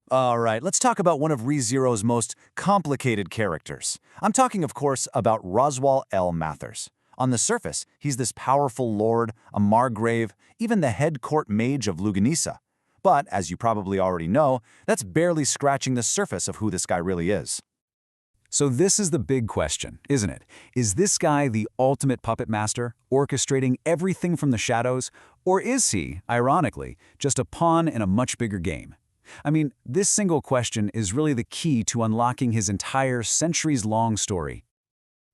All right, let's talk about one of ReZero's most complicated characters. I'm talking, of course, about Roswaal Mathers. On the surface, he's this powerful lord, a margrave, even the head court mage of Lugnica. But, as you probably already know, that's barely scratching the surface of who this guy really is. So this is the big question, isn't it? Is this guy the ultimate puppet master, orchestrating everything from the shadows? Or is he, ironically, just a pawn in a much bigger game? I mean, this single question is really the key to unlocking his entire centuries-long story.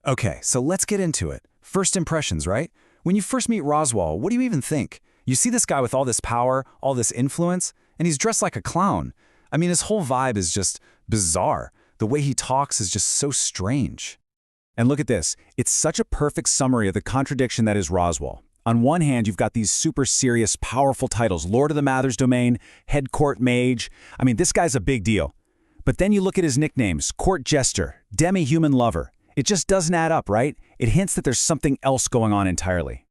Okay, so let's get into it. First impressions, right? When you first meet Roswaal, what do you even think? You see this guy with all this power, all this influence, and he's dressed like a clown. I mean, his whole vibe is just bizarre. The way he talks is just so strange. And look at this. It's such a perfect summary of the contradiction that is Roswaal. On one hand, you've got these super serious, powerful titles, Lord of the Mathers domain, Head Court Mage. I mean, this guy's a big deal. But then you look at his nicknames, Court Jester, Demi-Human Lover. It just doesn't add up, right? It hints that there's something else going on entirely.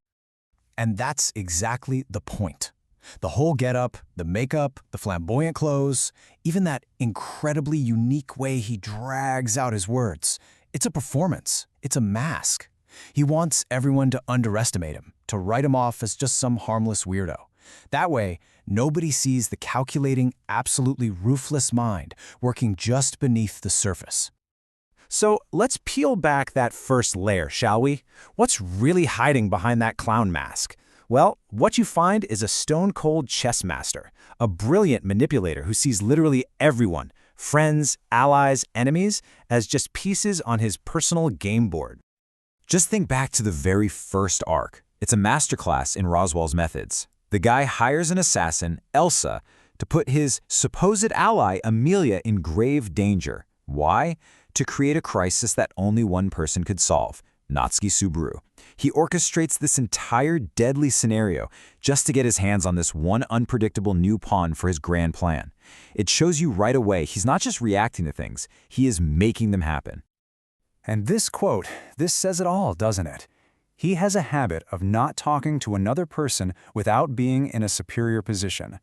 And that's exactly the point. The whole getup, the makeup, the flamboyant clothes, even that incredibly unique way he drags out his words. It's a performance. It's a mask. He wants everyone to underestimate him, to write him off as just some harmless weirdo. That way, nobody sees the calculating, absolutely ruthless mind working just beneath the surface. So let's peel back that first layer, shall we? What's really hiding behind that clown mask? Well, what you find is a stone-cold chess master, a brilliant manipulator who sees literally everyone, friends, allies, enemies, as just pieces on his personal game board. Just think back to the very first arc. It's a masterclass in Roswaal's methods. The guy hires an assassin, Elsa, to put his supposed ally, Emilia, in grave danger. Why? To create a crisis that only one person could solve, Natsuki Subaru. He orchestrates this entire deadly scenario just to get his hands on this one unpredictable new pawn for his grand plan. It shows you right away he's not just reacting to things, he is making them happen. And this quote, this says it all, doesn't it? He has a habit of not talking to another person without being in a superior position.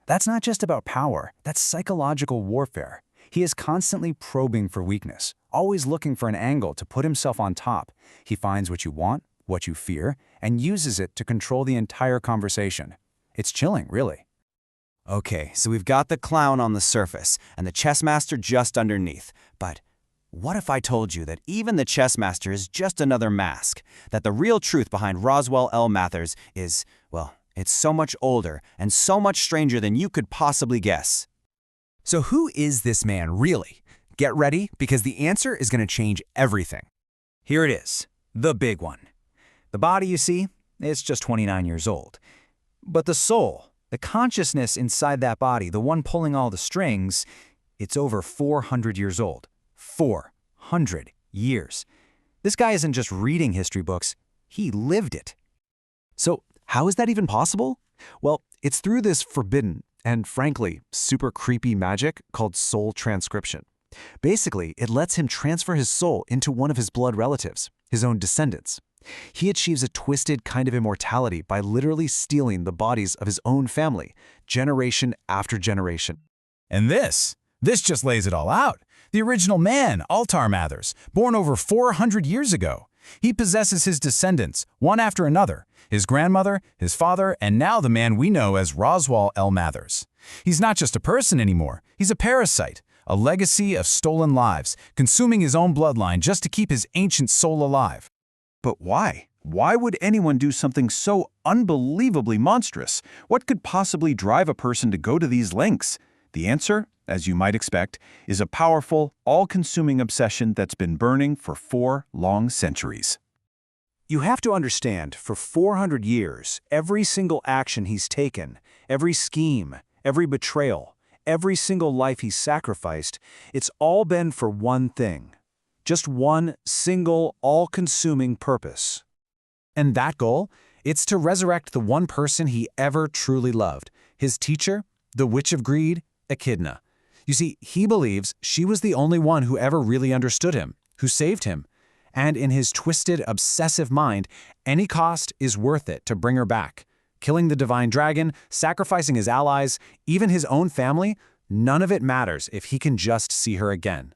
That's not just about power, that's psychological warfare. He is constantly probing for weakness, always looking for an angle to put himself on top. He finds what you want, what you fear, and uses it to control the entire conversation. It's chilling, really. Okay, so we've got the clown on the surface and the chess master just underneath. But what if I told you that even the chess master is just another mask? That the real truth behind Roswaal Mathers is, well, it's so much older and so much stranger than you could possibly guess. So who is this man, really? Get ready, because the answer is going to change everything. Here it is, the big one. The body, you see, it's just 29 years old. But the soul, the consciousness inside that body, the one pulling all the strings, it's over 400 years old. 400 years. This guy isn't just reading history books, he lived it. So how is that even possible? Well, it's through this forbidden and, frankly, super creepy magic called soul transcription. Basically, it lets him transfer his soul into one of his blood relatives, his own descendants. He achieves a twisted kind of immortality by literally stealing the bodies of his own family, generation after generation. And this just lays it all out. The original man, Altar Mathers, born over 400 years ago. He possesses his descendants, one after another, his grandmother, his father, and now the man we know as Roswaal Mathers. He's not just a person anymore, he's a parasite, a legacy of stolen lives, consuming his own bloodline just to keep his ancient soul alive. But why? Why would anyone do something so unbelievably monstrous? What could possibly drive a person to go to these lengths? The answer, as you might expect, is a powerful, all-consuming obsession that's been burning for 4 long centuries. You have to understand, for 400 years, every single action he's taken, every scheme, every betrayal, every single life he's sacrificed, it's all been for one thing. Just one single, all-consuming purpose. And that goal? It's to resurrect the one person he ever truly loved, his teacher, the Witch of Greed, Echidna. You see, he believes she was the only one who ever really understood him, who saved him. And in his twisted, obsessive mind, any cost is worth it to bring her back. Killing the divine dragon, sacrificing his allies, even his own family, None of it matters if he can just see her again.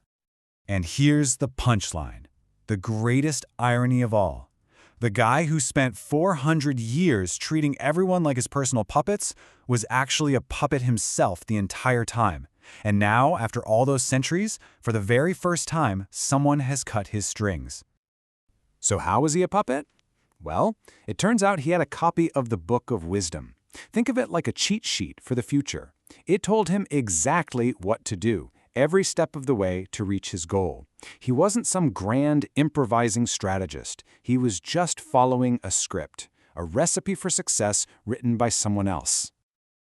And here's the punchline, the greatest irony of all. The guy who spent 400 years treating everyone like his personal puppets was actually a puppet himself the entire time. And now, after all those centuries, for the very first time, someone has cut his strings. So how was he a puppet? Well, it turns out he had a copy of the Book of Wisdom. Think of it like a cheat sheet for the future. It told him exactly what to do, every step of the way to reach his goal. He wasn't some grand improvising strategist. He was just following a script, a recipe for success written by someone else.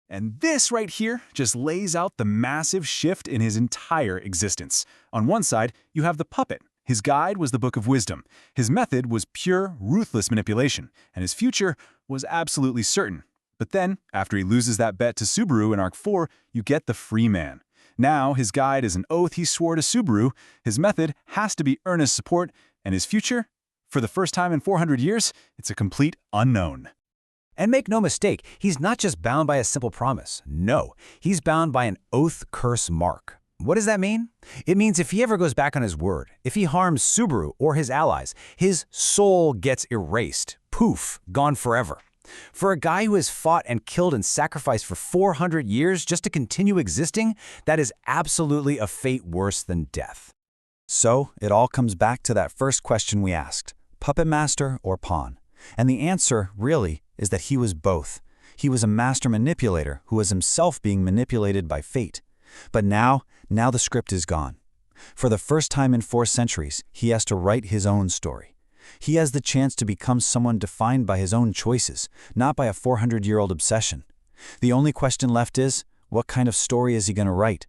And this right here just lays out the massive shift in his entire existence. On one side, you have the puppet. His guide was the Book of Wisdom. His method was pure, ruthless manipulation, and his future was absolutely certain. But then, after he loses that bet to Subaru in Arc 4, you get the free man. Now, his guide is an oath he swore to Subaru, his method has to be earnest support, and his future? For the first time in 400 years, it's a complete unknown. And make no mistake, he's not just bound by a simple promise. No, he's bound by an oath curse mark. What does that mean? It means if he ever goes back on his word, if he harms Subaru or his allies, his soul gets erased. Poof, gone forever. For a guy who has fought and killed and sacrificed for 400 years just to continue existing, that is absolutely a fate worse than death. So, it all comes back to that first question we asked, Puppetmaster or pawn? And the answer, really, is that he was both. He was a master manipulator who was himself being manipulated by fate. But now the script is gone. For the first time in 4 centuries, he has to write his own story. He has the chance to become someone defined by his own choices, not by a 400-year-old obsession. The only question left is, what kind of story is he going to write?